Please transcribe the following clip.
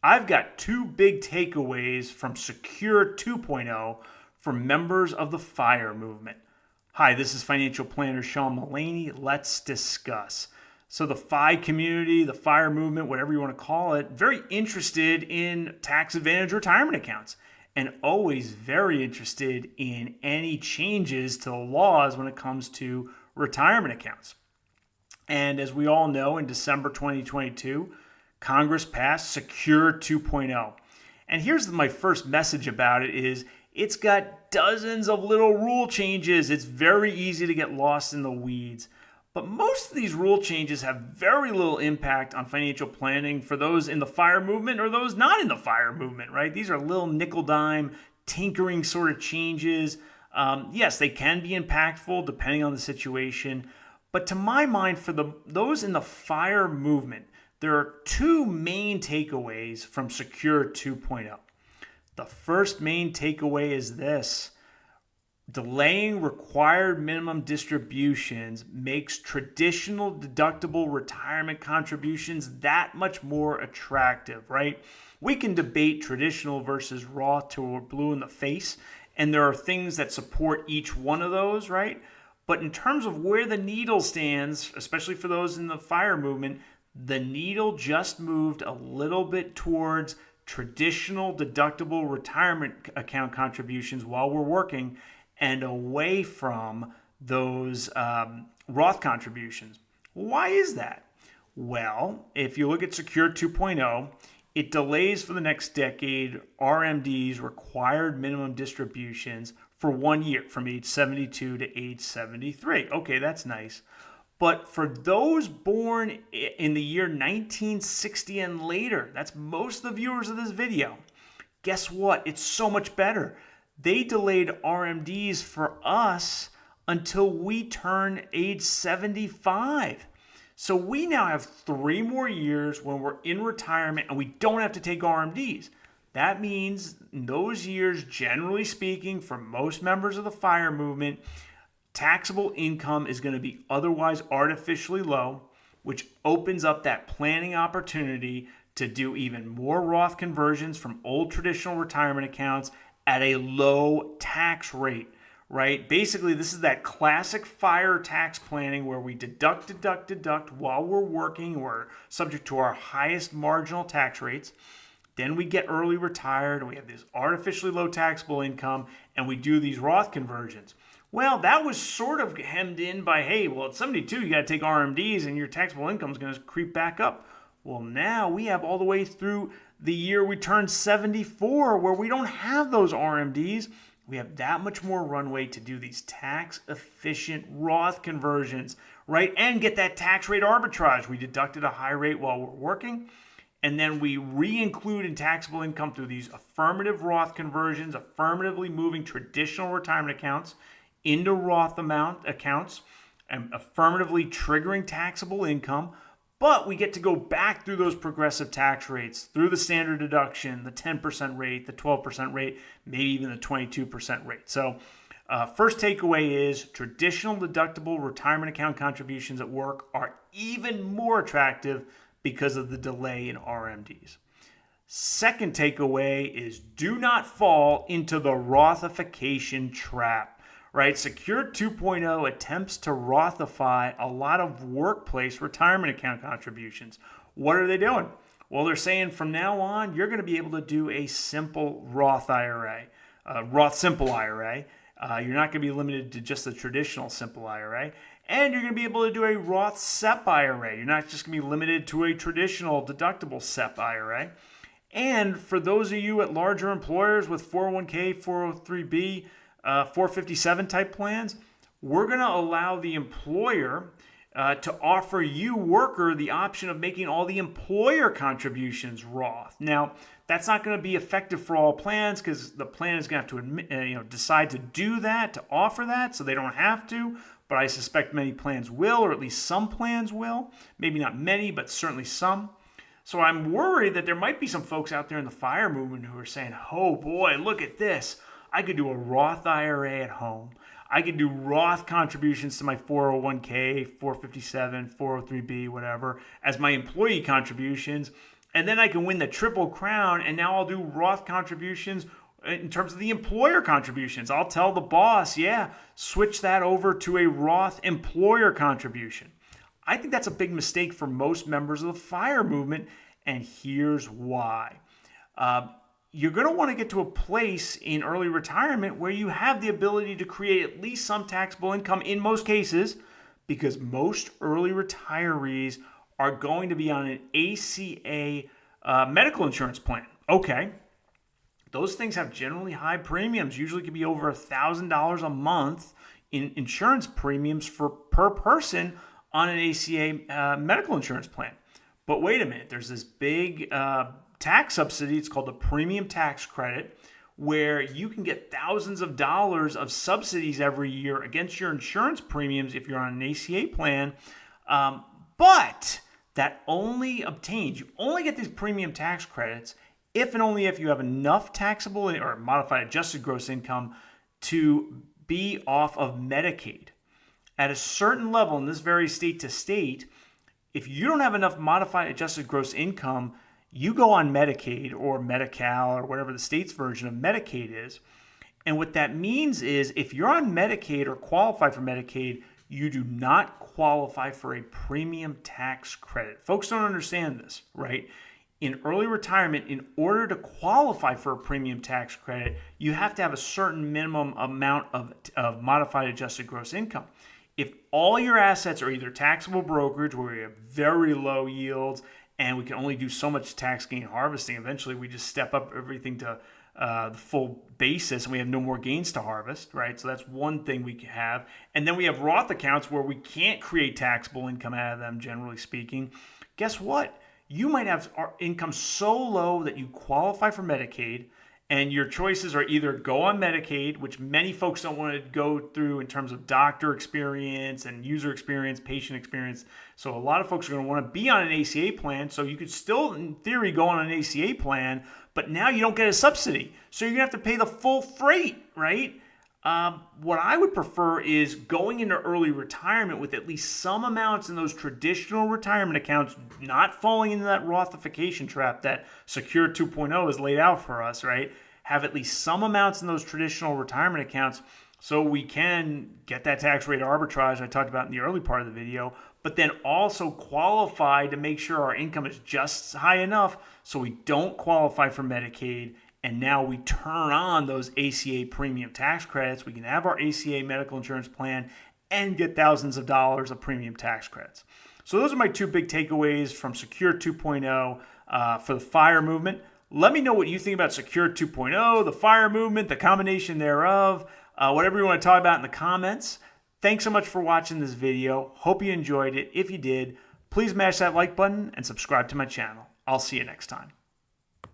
I've got two big takeaways from Secure 2.0 for members of the FIRE movement. Hi, this is financial planner Sean Mullaney. Let's discuss. So the FI community, the FIRE movement, whatever you want to call it, very interested in tax advantage retirement accounts and always very interested in any changes to the laws when it comes to retirement accounts. And as we all know, in December 2022, Congress passed Secure 2.0. And here's my first message about it is it's got dozens of little rule changes. It's very easy to get lost in the weeds. But most of these rule changes have very little impact on financial planning for those in the FIRE movement or those not in the FIRE movement, right? These are little nickel dime tinkering sort of changes. Yes, they can be impactful depending on the situation. But to my mind, for those in the FIRE movement, there are two main takeaways from Secure 2.0. The first main takeaway is this: delaying required minimum distributions makes traditional deductible retirement contributions that much more attractive, right? We can debate traditional versus Roth till we're blue in the face, and there are things that support each one of those, right? But in terms of where the needle stands, especially for those in the FIRE movement, the needle just moved a little bit towards traditional deductible retirement account contributions while we're working and away from those Roth contributions. Why is that? Well, if you look at Secure 2.0, it delays for the next decade RMD's required minimum distributions for 1 year from age 72 to age 73. Okay, that's nice. But for those born in the year 1960 and later, that's most of the viewers of this video, guess what? It's so much better. They delayed RMDs for us until we turn age 75. So we now have 3 more years when we're in retirement and we don't have to take RMDs. That means in those years, generally speaking, for most members of the FIRE movement, taxable income is going to be otherwise artificially low, which opens up that planning opportunity to do even more Roth conversions from old traditional retirement accounts at a low tax rate, right? Basically, this is that classic FIRE tax planning where we deduct while we're working. We're subject to our highest marginal tax rates. Then we get early retired and we have this artificially low taxable income and we do these Roth conversions. Well, that was sort of hemmed in by, hey, well, at 72, you got to take RMDs and your taxable income is going to creep back up. Well, now we have all the way through the year we turn 74 where we don't have those RMDs. We have that much more runway to do these tax-efficient Roth conversions, right? And get that tax rate arbitrage. We deducted a high rate while we're working, and then we re-include in taxable income through these affirmative Roth conversions, affirmatively moving traditional retirement accounts into Roth amount accounts and affirmatively triggering taxable income. But we get to go back through those progressive tax rates, through the standard deduction, the 10% rate, the 12% rate, maybe even the 22% rate. So first takeaway is traditional deductible retirement account contributions at work are even more attractive because of the delay in RMDs. Second takeaway is do not fall into the Rothification trap. Right? Secure 2.0 attempts to Rothify a lot of workplace retirement account contributions. What are they doing? Well, they're saying from now on, you're going to be able to do a simple Roth IRA, Roth Simple IRA. You're not going to be limited to just the traditional Simple IRA. And you're going to be able to do a Roth SEP IRA. You're not just going to be limited to a traditional deductible SEP IRA. And for those of you at larger employers with 401k, 403b, 457 type plans, we're going to allow the employer to offer you, worker, the option of making all the employer contributions Roth. Now, that's not going to be effective for all plans because the plan is going to have to decide to do that, to offer that, so they don't have to. But I suspect many plans will, or at least some plans will. Maybe not many, but certainly some. So I'm worried that there might be some folks out there in the FIRE movement who are saying, oh boy, look at this. I could do a Roth IRA at home. I could do Roth contributions to my 401k, 457, 403b, whatever, as my employee contributions. And then I can win the Triple Crown, and now I'll do Roth contributions in terms of the employer contributions. I'll tell the boss, yeah, switch that over to a Roth employer contribution. I think that's a big mistake for most members of the FIRE movement, and here's why. You're going to want to get to a place in early retirement where you have the ability to create at least some taxable income in most cases, because most early retirees are going to be on an ACA medical insurance plan. Okay. Those things have generally high premiums, usually can be over $1,000 a month in insurance premiums per person on an ACA medical insurance plan. But wait a minute, there's this big tax subsidy. It's called the premium tax credit, where you can get thousands of dollars of subsidies every year against your insurance premiums if you're on an ACA plan. But that only obtains, you only get these premium tax credits if and only if you have enough taxable or modified adjusted gross income to be off of Medicaid. At a certain level, and this varies state to state, if you don't have enough modified adjusted gross income, you go on Medicaid or Medi-Cal or whatever the state's version of Medicaid is. And what that means is if you're on Medicaid or qualify for Medicaid, you do not qualify for a premium tax credit. Folks don't understand this, right? In early retirement, in order to qualify for a premium tax credit, you have to have a certain minimum amount of modified adjusted gross income. If all your assets are either taxable brokerage, where we have very low yields and we can only do so much tax gain harvesting, eventually we just step up everything to the full basis and we have no more gains to harvest, right? So that's one thing we can have. And then we have Roth accounts where we can't create taxable income out of them, generally speaking. Guess what? You might have income so low that you qualify for Medicaid, and your choices are either go on Medicaid, which many folks don't want to go through in terms of doctor experience and user experience, patient experience. So a lot of folks are going to want to be on an ACA plan. So you could still, in theory, go on an ACA plan, but now you don't get a subsidy. So you're going to have to pay the full freight, right? What I would prefer is going into early retirement with at least some amounts in those traditional retirement accounts, not falling into that Rothification trap that Secure 2.0 has laid out for us, right? Have at least some amounts in those traditional retirement accounts so we can get that tax rate arbitrage I talked about in the early part of the video, but then also qualify to make sure our income is just high enough so we don't qualify for Medicaid. And now we turn on those ACA premium tax credits. We can have our ACA medical insurance plan and get thousands of dollars of premium tax credits. So those are my two big takeaways from Secure 2.0 for the FIRE movement. Let me know what you think about Secure 2.0, the FIRE movement, the combination thereof, whatever you want to talk about in the comments. Thanks so much for watching this video. Hope you enjoyed it. If you did, please mash that like button and subscribe to my channel. I'll see you next time.